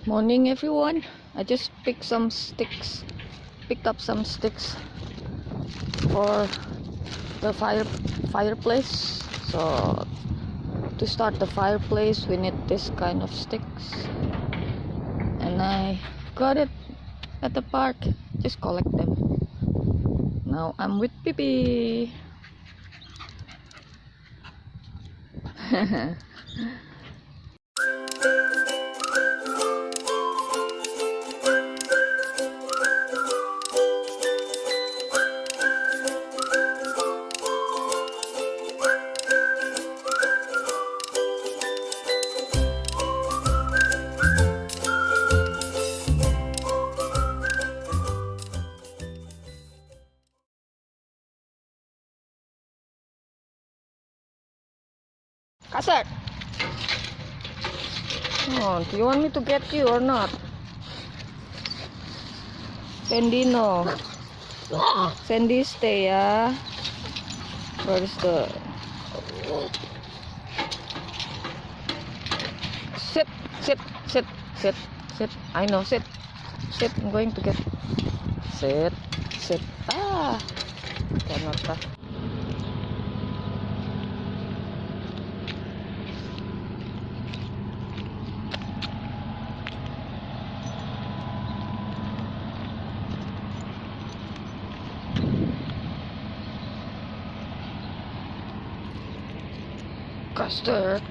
Morning everyone. I just picked up some sticks for the fireplace. So to start the fireplace we need this kind of sticks, and I got it at the park. Just collect them. Now I'm with Pipi. Kasar. Oh, do you want me to get you or not? Sendino. Sandy, stay, ya. Where's the... Sit. I know, sit. I'm going to get... Sit. Ah, cannot. Custard.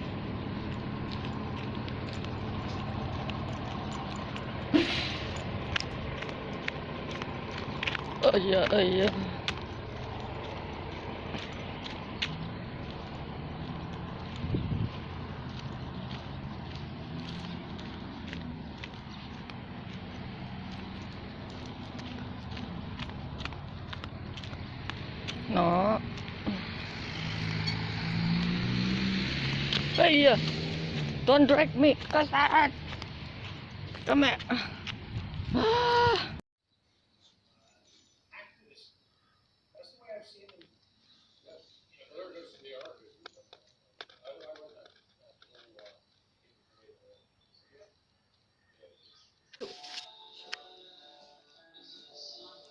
Oh yeah. No. Hey, don't drag me, Kasad. Come here.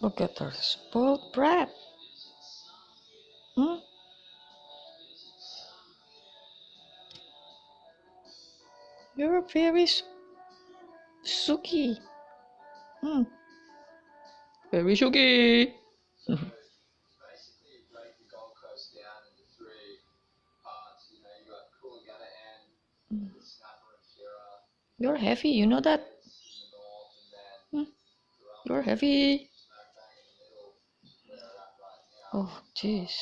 Look at her spoiled brat. You're very suki. Very suki. You're heavy, you know that? You're heavy. Oh, jeez.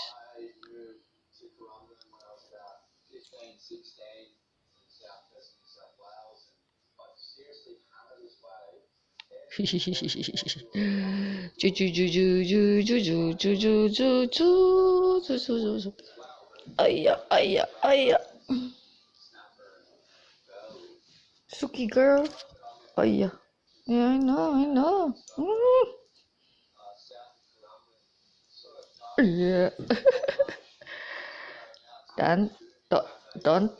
Ayah. Suki girl. Ayah. Yeah, I know. Yeah. Dan, don't.